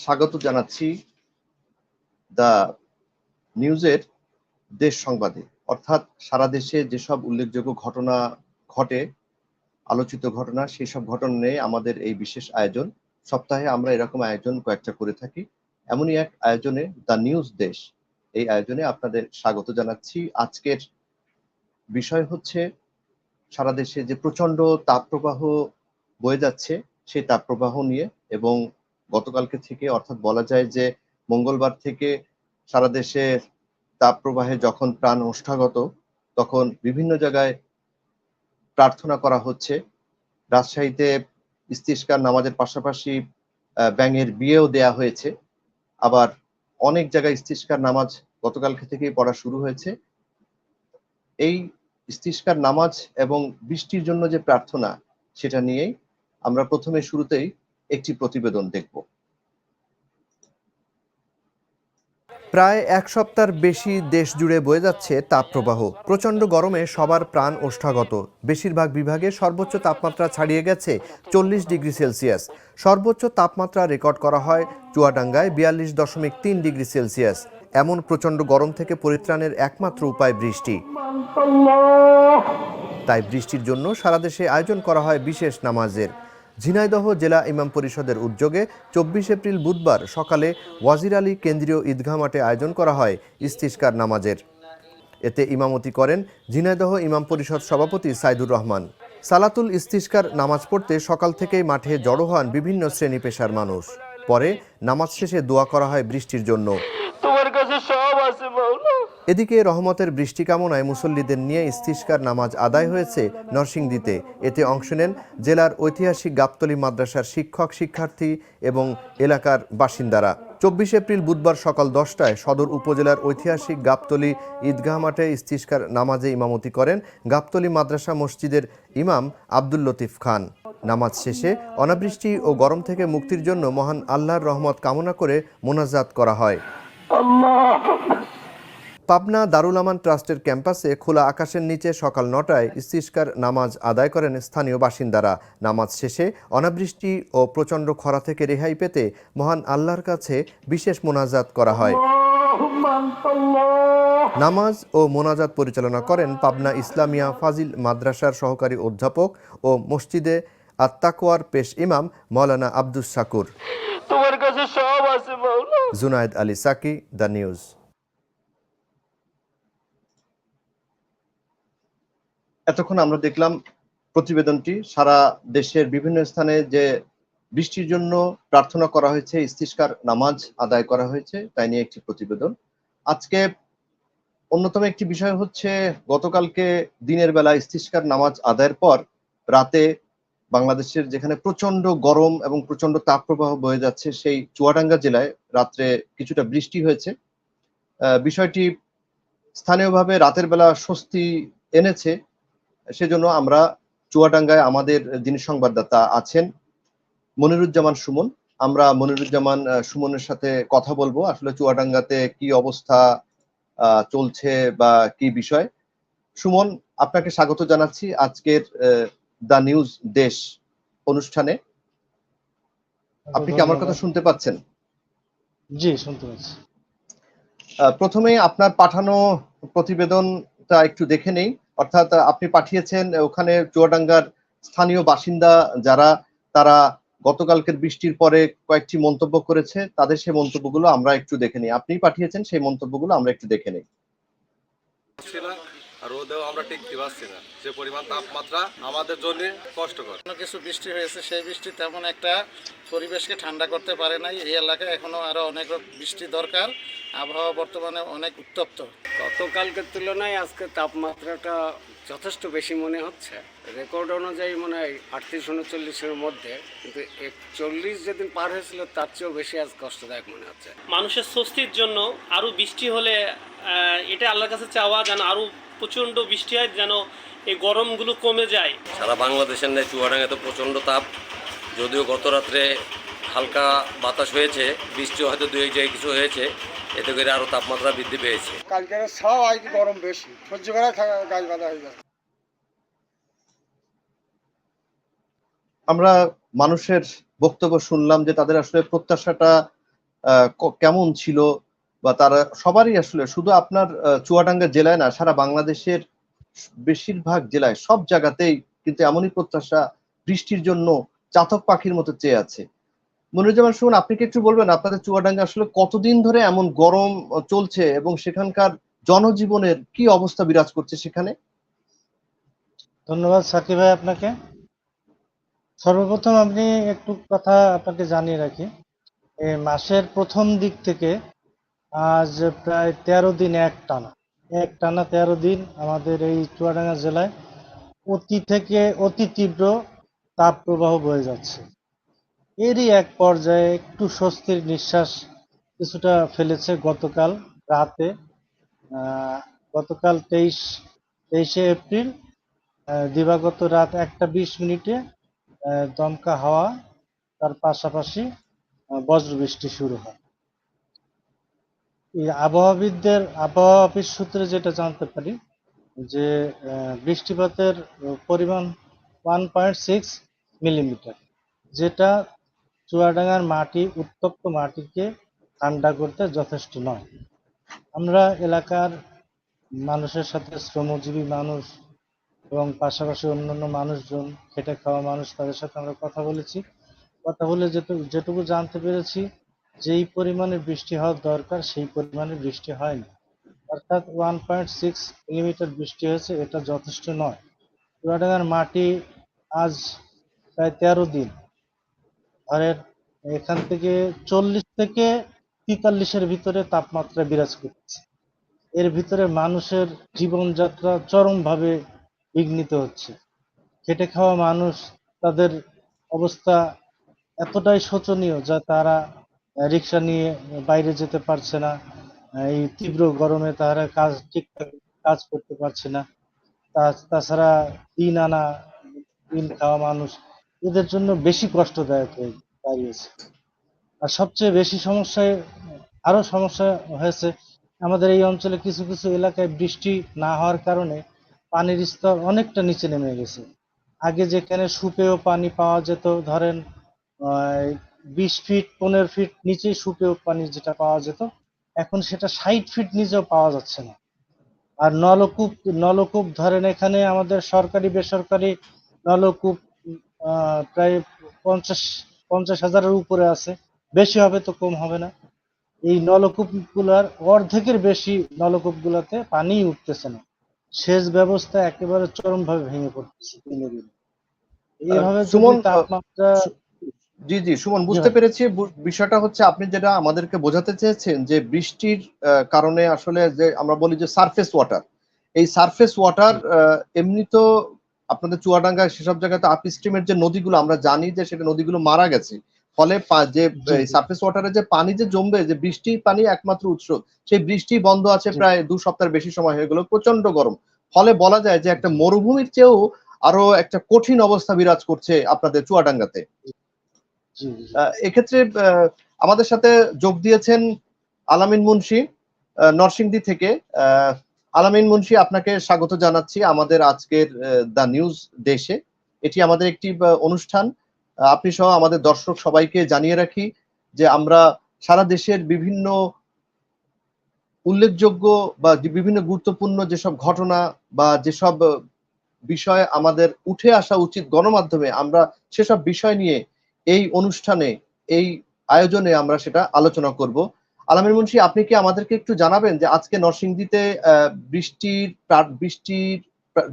স্বাগত জানাচ্ছি দ্য নিউজের দেশ সংবাদে। অর্থাৎ সারা দেশে যেসব উল্লেখযোগ্য ঘটনা ঘটে, আলোচিত ঘটনা, সেই সব ঘটনা নিয়ে আমাদের এই বিশেষ আয়োজন। সপ্তাহে আমরা এরকম আয়োজন কয়েকটা করে থাকি। এমনই এক আয়োজনে দ্য নিউজ দেশ, এই আয়োজনে আপনাদের স্বাগত জানাচ্ছি। আজকের বিষয় হচ্ছে সারা দেশে যে প্রচন্ড তাপপ্রবাহ বয়ে যাচ্ছে সেই তাপপ্রবাহ নিয়ে, এবং গতকালকে থেকে অর্থাৎ বলা যায় যে মঙ্গলবার থেকে সারা দেশে তাপপ্রবাহে যখন প্রাণ ওষ্ঠাগত, তখন বিভিন্ন জায়গায় প্রার্থনা করা হচ্ছে। রাজশাহীতে ইস্তিসকার নামাজের পাশাপাশি ব্যাঙের বিয়েও দেয়া হয়েছে। আবার অনেক জায়গায় ইস্তিসকার নামাজ গতকালকে থেকেই পড়া শুরু হয়েছে। এই ইস্তিসকার নামাজ এবং বৃষ্টির জন্য যে প্রার্থনা, সেটা নিয়েই আমরা প্রথমে শুরুতেই একটি প্রতিবেদন দেখব। প্রায় এক সপ্তাহের বেশি দেশ জুড়ে বয়ে যাচ্ছে তাপপ্রবাহ। প্রচণ্ড গরমে সবার প্রাণ ওষ্ঠাগত। বেশিরভাগ বিভাগে সর্বোচ্চ তাপমাত্রা ছাড়িয়ে গেছে 40 ডিগ্রি সেলসিয়াস। সর্বোচ্চ তাপমাত্রা রেকর্ড করা হয় চুয়াডাঙ্গায় 42.3 ডিগ্রি সেলসিয়াস। এমন প্রচণ্ড গরম থেকে পরিত্রাণের একমাত্র উপায় বৃষ্টি। তাই বৃষ্টির জন্য সারা দেশে আয়োজন করা হয় বিশেষ নামাজের। ঝিনাইদহ জেলা ইমাম পরিষদের উদ্যোগে 24 এপ্রিল বুধবার সকালে ওয়াজির আলী কেন্দ্রীয় ঈদগাহ মাঠে আয়োজন করা হয় ইস্তিসকার নামাজের। এতে ইমামতি করেন ঝিনাইদহ ইমাম পরিষদ সভাপতি সাইদুর রহমান। সালাতুল ইস্তিসকার নামাজ পড়তে সকাল থেকেই মাঠে জড়ো হন বিভিন্ন শ্রেণী পেশার মানুষ। পরে নামাজ শেষে দোয়া করা হয় বৃষ্টির জন্য। এদিকে রহমতের বৃষ্টি কামনায় মুসল্লিদের নিয়ে ইস্তিসকার নামাজ আদায় হয়েছে নরসিংদীতে। এতে অংশ নেন জেলার ঐতিহাসিক গাবতলী মাদ্রাসার শিক্ষক, শিক্ষার্থী এবং এলাকার বাসিন্দারা। 24 এপ্রিল বুধবার সকাল 10টায় সদর উপজেলার ঐতিহাসিক গাবতলী ঈদগাহ মাঠে ইস্তিসকার নামাজে ইমামতি করেন গাবতলী মাদ্রাসা মসজিদের ইমাম আব্দুল লতিফ খান। নামাজ শেষে অনাবৃষ্টি ও গরম থেকে মুক্তির জন্য মহান আল্লাহর রহমত কামনা করে মোনাজাত করা হয়। পাবনা দারুল আমান ট্রাস্টের ক্যাম্পাসে খোলা আকাশের নিচে সকাল 9টায় ইস্তিসকার নামাজ আদায় করেন স্থানীয় বাসিন্দারা। নামাজ শেষে অনাবৃষ্টি ও প্রচণ্ড খরা থেকে রেহাই পেতে মহান আল্লাহর কাছে বিশেষ মোনাজাত করা হয়। নামাজ ও মোনাজাত পরিচালনা করেন পাবনা ইসলামিয়া ফাজিল মাদ্রাসার সহকারী অধ্যাপক ও মসজিদে আত-তাকওয়ার পেশ ইমাম মাওলানা আব্দুস শাকুর। Junayed Ali Saki, the news. এতক্ষণ আমরা দেখলাম প্রতিবেদনটি। সারা দেশের বিভিন্ন স্থানে যে বৃষ্টির জন্য প্রার্থনা করা হয়েছে, ইস্তিসকার নামাজ আদায় করা হয়েছে, তাই নিয়ে একটি প্রতিবেদন। আজকে অন্যতম একটি বিষয় হচ্ছে, গতকালকে দিনের বেলা ইস্তিসকার নামাজ আদায়ের পর রাতে বাংলাদেশের যেখানে প্রচন্ড গরম এবং প্রচন্ড তাপপ্রবাহ বয়ে যাচ্ছে, সেই চুয়াডাঙ্গা জেলায় রাত্রে কিছুটা বৃষ্টি হয়েছে। বিষয়টি স্থানীয়ভাবে রাতের বেলা স্বস্তি এনেছে। সেজন্য আমরা চুয়াডাঙ্গায় আমাদের যিনি সংবাদদাতা আছেন মনিরুজ্জামান সুমন, আমরা মনিরুজ্জামান সুমনের সাথে কথা বলবো আসলে চুয়াডাঙ্গাতে কি অবস্থা চলছে বা কি বিষয়। সুমন, আপনাকে স্বাগত জানাচ্ছি আজকের দ্য নিউজ দেশ অনুষ্ঠানে। আপনি কি আমার কথা শুনতে পাচ্ছেন? জি, শুনতে পাচ্ছি। প্রথমে আপনার পাঠানো প্রতিবেদনটা একটু দেখে নেই। অর্থাৎ আপনি পাঠিয়েছেন ওখানে চুয়াডাঙ্গার স্থানীয় বাসিন্দা যারা, তারা গতকালকের বৃষ্টির পরে কয়েকটি মন্তব্য করেছে, তাদের সেই মন্তব্যগুলো আমরা একটু দেখে নিই। আপনি পাঠিয়েছেন সেই মন্তব্যগুলো আমরা একটু দেখে নিই। রোদেও আমরা টিকতে পারছি না, যে পরিমাণ তাপমাত্রা আমাদের জন্য কষ্টকর। কিছু বৃষ্টি হয়েছে, সেই বৃষ্টি তেমন একটা পরিবেশকে ঠান্ডা করতে পারে নাই। এই এলাকায় এখনো আরো অনেক বৃষ্টি দরকার। আবহাওয়া বর্তমানে অনেক উত্তপ্ত। গতকালকের তুলনায় আজকে তাপমাত্রাটা যথেষ্ট বেশি মনে হচ্ছে। রেকর্ড অনুযায়ী মনে হয় 38-39-এর মধ্যে, কিন্তু 41 যেদিন পার হয়েছিল তার চেয়েও বেশি আজ কষ্টদায়ক মনে হচ্ছে। মানুষের স্বস্তির জন্য আরো বৃষ্টি হলে, এটা আল্লাহর কাছে চাওয়া যেন আরো প্রচন্ড বৃষ্টি হয়, যেন এই গরমগুলো কমে যায়। সারা বাংলাদেশের নেই চুয়াডাঙ্গাতে প্রচণ্ড তাপ। যদিও গত রাত্রে হালকা বাতাস হয়েছে, বৃষ্টি হয়তো দু এক জায়গায় কিছু হয়েছে, এতে করে আরো তাপমাত্রা বৃদ্ধি পেয়েছে। কালকে ছাও আজ গরম বেশি, সহ্য করা গাছ বাঁধা হয়ে যাচ্ছে। আমরা মানুষের বক্তব্য শুনলাম যে তাদের আসলে প্রত্যাশাটা কেমন ছিল, বা তারা সবারই আসলে শুধু আপনার চুয়াডাঙ্গা জেলায় না, সারা বাংলাদেশের বেশিরভাগ জেলায় সব জায়গাতেই কিন্তু এমনই প্রত্যাশা, বৃষ্টির জন্য চাতক পাখির মতো চেয়ে আছে। মনিরুজ্জামান সুমন, আপনি কি একটু বলবেন আপনাদের চুয়াডাঙ্গা আসলে কতদিন ধরে এমন গরম চলছে এবং সেখানকার জনজীবনের কি অবস্থা বিরাজ করছে সেখানে? ধন্যবাদ সাকিব ভাই আপনাকে। সর্বপ্রথম আপনি একটু কথা আপনাকে জানিয়ে রাখি, এই মাসের প্রথম দিক থেকে আজ প্রায় 13 দিন এক টানা 13 দিন আমাদের এই চুয়াডাঙ্গা জেলায় অতি থেকে অতি তীব্র তাপ প্রবাহ বয়ে যাচ্ছে। এরই এক পর্যায়ে একটু স্বস্তির নিঃশ্বাস কিছুটা ফেলেছে গতকাল রাতে। গতকাল 23শে এপ্রিল দিবাগত রাত 1:20 দমকা হাওয়া, তার পাশাপাশি বজ্রবৃষ্টি শুরু হয়। এই আবহাওয়া অফিস সূত্রে যেটা জানতে পারি যে বৃষ্টিপাতের পরিমাণ 1.6 মিলিমিটার, যেটা চুয়াডাঙ্গার উত্তপ্ত মাটিকে ঠান্ডা করতে যথেষ্ট নয়। আমরা এলাকার মানুষের সাথে, শ্রমজীবী মানুষ এবং পাশাপাশি অন্যান্য মানুষজন, খেটে খাওয়া মানুষ, তাদের সাথে আমরা কথা বলেছি। কথা বলে যেটুকু জানতে পেরেছি, যেই পরিমাণে বৃষ্টি হওয়ার দরকার সেই পরিমাণে বৃষ্টি হয়নি। অর্থাৎ 1.6 মিলিমিটার বৃষ্টি হয়েছে, এটা যথেষ্ট নয়। চুয়াডাঙ্গার মাটি আজ প্রায় 13 দিন ধরেন এখান থেকে 40 থেকে 43-এর ভিতরে তাপমাত্রা বিরাজ করছে। এর ভিতরে মানুষের জীবনযাত্রা চরমভাবে বিঘ্নিত হচ্ছে। খেটে খাওয়া মানুষ, তাদের অবস্থা এতটাই শোচনীয় যা তারা রিক্সা নিয়ে বাইরে যেতে পারছে না। এই তীব্র গরমে তারা ঠিকঠাক কাজ করতে পারছে না। তাছাড়া দিন খাওয়া মানুষ, এদের জন্য বেশি কষ্টদায়ক হয়ে দাঁড়িয়েছে। আর সবচেয়ে বেশি সমস্যা হয়েছে আমাদের এই অঞ্চলে কিছু কিছু এলাকায় বৃষ্টি না হওয়ার কারণে পানির স্তর অনেকটা নিচে নেমে গেছে। আগে যেখানে সুপেয় পানি পাওয়া যেত, ধরেন 20 ফিট 15 ফিট নিচেই সুপেয় পানি যেটা পাওয়া যেত, এখন সেটা 60 ফিট নিচেও পাওয়া যাচ্ছে না। আর নলকূপ ধরেন এখানে আমাদের সরকারি বেসরকারি নলকূপ প্রায় 50,000-এর উপরে আছে, বেশি হবে তো কম হবে না। এই নলকূপগুলার অর্ধেকের বেশি নলকূপগুলোতে পানিই উঠতেছে না। সেচ ব্যবস্থা একেবারে চরমভাবে ভেঙে পড়তেছে দিনে দিনে। এইভাবে সুমন, যদি তাপমাত্রা জি সুমন, বুঝতে পেরেছি। বিষয়টা হচ্ছে আপনি যেটা আমাদেরকে বোঝাতে চেয়েছেন যে বৃষ্টির কারণে আসলে যে আমরা বলি যে সারফেস ওয়াটার, এই সারফেস ওয়াটার এমনি তো আপনাদের চুয়াডাঙ্গায় সেসব জায়গাতে আপ স্ট্রিমের যে নদীগুলো আমরা জানি যে সেটা নদীগুলো মারা গেছে, ফলে যে সারফেস ওয়াটারে যে পানি যে জমবে, যে বৃষ্টির পানি একমাত্র উৎস, সেই বৃষ্টি বন্ধ আছে প্রায় 2 সপ্তাহের বেশি সময় হয়ে গেল, প্রচন্ড গরম। ফলে বলা যায় যে একটা মরুভূমির চেয়েও আরো একটা কঠিন অবস্থা বিরাজ করছে আপনাদের চুয়াডাঙ্গাতে। এক্ষেত্রে আমাদের সাথে যোগ দিয়েছেন আলামিন মুন্সি নরসিংদী থেকে। আলামিন মুন্সি, আপনাকে স্বাগত জানাচ্ছি আমাদের আজকের দ্য নিউজ দেশে। এটি আমাদের একটি অনুষ্ঠান। আপনি সহ আমাদের দর্শক সবাইকে জানিয়ে রাখি যে আমরা সারা দেশের বিভিন্ন উল্লেখযোগ্য বা বিভিন্ন গুরুত্বপূর্ণ যেসব ঘটনা বা যেসব বিষয় আমাদের উঠে আসা উচিত গণমাধ্যমে, আমরা সেসব বিষয় নিয়ে এই অনুষ্ঠানে, এই আয়োজনে আমরা সেটা আলোচনা করব। আলামিন মুন্সি, আপনি কি আমাদেরকে একটু জানাবেন যে আজকে নরসিংদীতে বৃষ্টির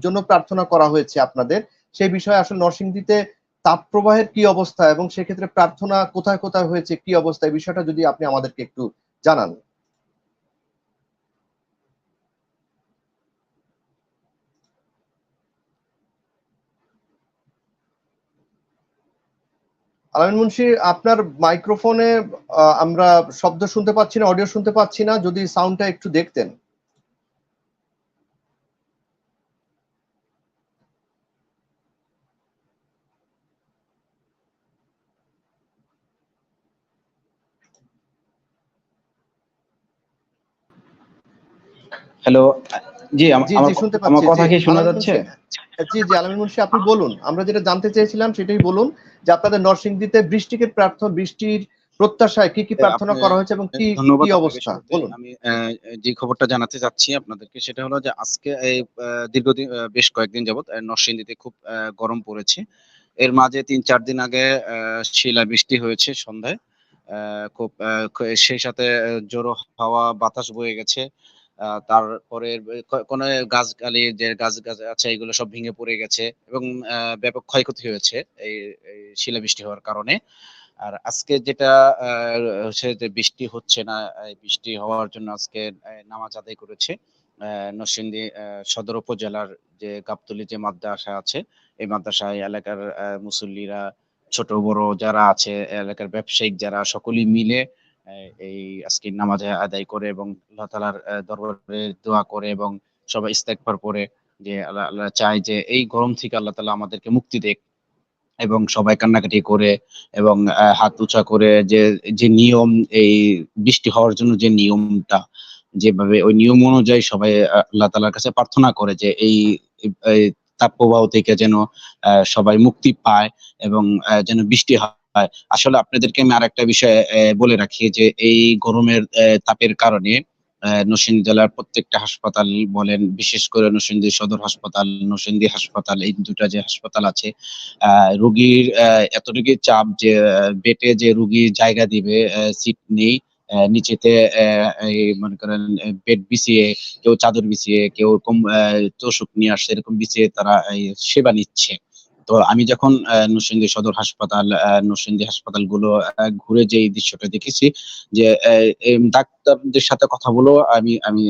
জন্য প্রার্থনা করা হয়েছে আপনাদের, সেই বিষয়ে আসলে নরসিংদীতে তাপ প্রবাহের কি অবস্থা এবং সেক্ষেত্রে প্রার্থনা কোথায় কোথায় হয়েছে, কি অবস্থা, এই বিষয়টা যদি আপনি আমাদেরকে একটু জানান। আলামিন মুন্সি, আপনার মাইক্রোফোনে আমরা শব্দ শুনতে পাচ্ছি না, অডিও শুনতে পাচ্ছি না, যদি সাউন্ডটা একটু দেখতেন। হ্যালো, জি শুনতে আমার পাচ্ছি। কথা কি শোনা যাচ্ছে? জি আলামিন মুন্সি, আপনি বলুন। আমরা যেটা জানতে চেয়েছিলাম সেটাই বলুন যে আপনাদের নরসিংদীতে বৃষ্টির প্রত্যাশায় কি কি প্রার্থনা আপনি করা হয়েছে এবং কি ধন্যবাদ কি আপনাকে। অবস্থা শুরুতে বলুন। আমি যে খবরটা জানাতে চাচ্ছি আপনাদেরকে সেটা হলো যে আজকে এই দীর্ঘদিন বেশ কয়েকদিন যাবত নরসিংদীতে খুব গরম পড়েছে। এর মাঝে ৩-৪ দিন আগে শিলাবৃষ্টি হয়েছে সন্ধ্যায়। খুব সেই সাথে জোরো হাওয়া বাতাস বয়ে গেছে। তারপরে কোনো যে গাছ আছে এগুলো সব ভেঙে পড়ে গেছে এবং ব্যাপক ক্ষয়ক্ষতি হয়েছে এই এই শিলাবৃষ্টি হওয়ার কারণে। আর আজকে যেটা হচ্ছে যে বৃষ্টি হচ্ছে না, এই বৃষ্টি হওয়ার জন্য আজকে নামাজ আদায় করেছে নরসিংদী সদর উপজেলার যে গাবতলী যে মাদ্রাসা আছে, এই মাদ্রাসায় এলাকার মুসল্লিরা, ছোট বড় যারা আছে, এলাকার ব্যবসায়িক যারা, সকলেই মিলে এই আজকে নামাজ আদায় করে এবং আল্লাহ তাআলার দরবারে দোয়া করে এবং সবাই ইস্তেগফার পড়ে যে আল্লাহ চায় যে এই গরম থেকে আল্লাহ তাআলা আমাদেরকে মুক্তি দেক এবং সবাই কান্নাকাটি করে এবং হাত উঁচা করে যে নিয়ম, এই বৃষ্টি হওয়ার জন্য যে নিয়মটা, যেভাবে ওই নিয়ম অনুযায়ী সবাই আল্লাহ তাআলার কাছে প্রার্থনা করে যে এই তাপপ্রবাহ থেকে যেন সবাই মুক্তি পায় এবং যেন বৃষ্টি হয়। আসলে আপনাদেরকে আমি আরেকটা বিষয় বলে রাখি যে এই গরমের তাপের কারণে নরসিংদী জেলার প্রত্যেকটা হাসপাতাল বলেন, বিশেষ করে নরসিংদী সদর হাসপাতাল, নরসিংদী হাসপাতাল, এই দুটা যে হাসপাতাল আছে, রোগীর এতটুকুই চাপ যে বেডে যে রোগী জায়গা দিবে, সিট নেই। নিচেতে এই মনে করেন বেড বিছিয়ে, কেউ চাদর বিছিয়ে, কেউ এরকম তোশক নিয়ে আসছে, এরকম বিছিয়ে তারা এই সেবা নিচ্ছে। তো আমি যখন নরসিংদী সদর হাসপাতাল, নরসিংদী হাসপাতালগুলো ঘুরে যে এই দৃশ্যটা দেখেছি, যে ডাক্তারদের সাথে কথা বলেও আমি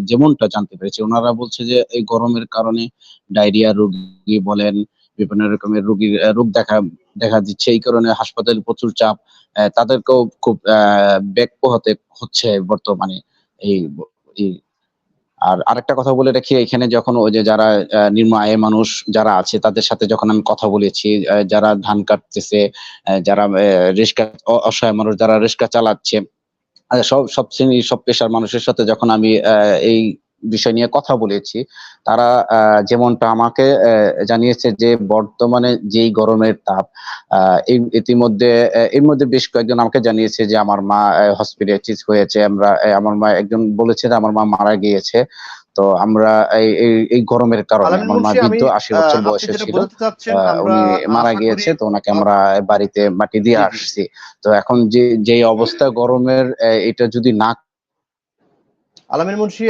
যেমনটা জানতে পেরেছি, ওনারা বলছে যে এই গরমের কারণে ডায়রিয়া রোগী বলেন, বিভিন্ন রকমের রোগ দেখা দিচ্ছে। এই কারণে হাসপাতালে প্রচুর চাপ। তাদেরকেও খুব ব্যাক পোহাতে হচ্ছে বর্তমানে। এই এই আর আরেকটা কথা বলে রাখি, এখানে যখন ওই যে যারা নিম্ন আয়ের মানুষ যারা আছে তাদের সাথে যখন আমি কথা বলেছি, যারা ধান কাটতেছে, যারা রিক্সা, অসহায় মানুষ যারা রিক্সা চালাচ্ছে, সব শ্রেণীর সব পেশার মানুষের সাথে যখন আমি এই বিষয় নিয়ে কথা বলেছি, তারা যেমনটা আমাকে জানিয়েছে যে বর্তমানে যেই গরমের তাপ, ইতিমধ্যে এর মধ্যে বেশ কয়েকজন আমাকে জানিয়েছে যে আমার মা হসপিটালাইজ হয়েছে, আমার মা একজন বলেছে যে আমার মা মারা গিয়েছে। তো আমরা এই গরমের কারণে, আলামিন আমার মা মুন্সি, আমি বৃদ্ধ ৮০ বছর আপনি বয়সের যেটা ছিল, বোঝাতে চাচ্ছেন আমরা উনি মারা আশা করি গিয়েছে, তো ওনাকে আমরা বাড়িতে মাটি দিয়ে জি জি আসছি। তো এখন যে অবস্থা গরমের, এটা যদি না আলামিন মুন্সি,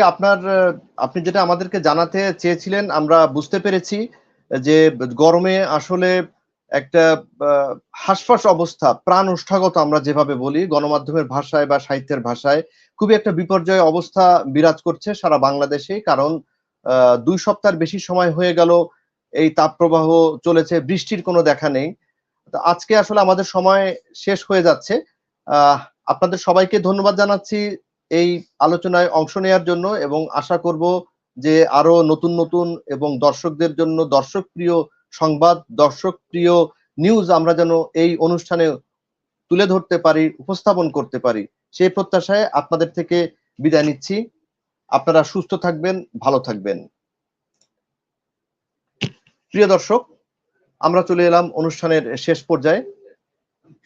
আপনি যেটা আমাদেরকে জানাতে চেয়েছিলেন আমরা বুঝতে পেরেছি, যে গরমে আসলে একটা হাসফাস অবস্থা, প্রাণ ওষ্ঠাগত আমরা যেভাবে বলি গণমাধ্যমের ভাষায় বা সাহিত্যের ভাষায়, খুবই একটা বিপর্যয় অবস্থা বিরাজ করছে সারা বাংলাদেশে। কারণ ২ সপ্তাহের বেশি সময় হয়ে গেল এই তাপপ্রবাহ চলেছে, বৃষ্টির কোনো দেখা নেই। তো আজকে আসলে আমাদের সময় শেষ হয়ে যাচ্ছে। আপনাদের সবাইকে ধন্যবাদ জানাচ্ছি এই আলোচনায় অংশ নেয়ার জন্য, এবং আশা করব যে আরো নতুন নতুন এবং দর্শকদের জন্য দর্শক প্রিয় সংবাদ, দর্শক প্রিয় নিউজ আমরা যেন এই অনুষ্ঠানে তুলে ধরতে পারি, উপস্থাপন করতে পারি। সেই প্রত্যাশায় আপনাদের থেকে বিদায় নিচ্ছি। আপনারা সুস্থ থাকবেন, ভালো থাকবেন। প্রিয় দর্শক, আমরা চলে এলাম অনুষ্ঠানের শেষ পর্যায়ে।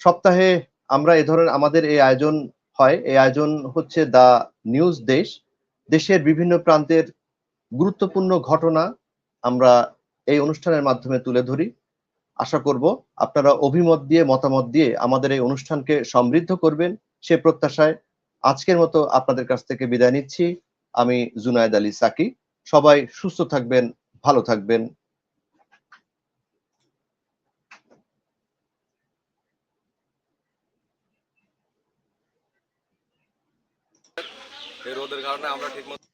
সপ্তাহে আমরা এ ধরনের আমাদের এই আয়োজন হয়, এই আয়োজন হচ্ছে দা নিউজ দেশ। দেশের বিভিন্ন প্রান্তের গুরুত্বপূর্ণ ঘটনা আমরা এই অনুষ্ঠানের মাধ্যমে তুলে ধরি। আশা করব আপনারা অভিমত দিয়ে, মতামত দিয়ে আমাদের এই অনুষ্ঠানকে সমৃদ্ধ করবেন, সে প্রত্যাশায় আজকের মতো আপনাদের কাছ থেকে বিদায় নিচ্ছি। আমি জুনায়েদ আলী সাকি। সবাই সুস্থ থাকবেন, ভালো থাকবেন। এই রোদের কারণে আমরা ঠিকমতো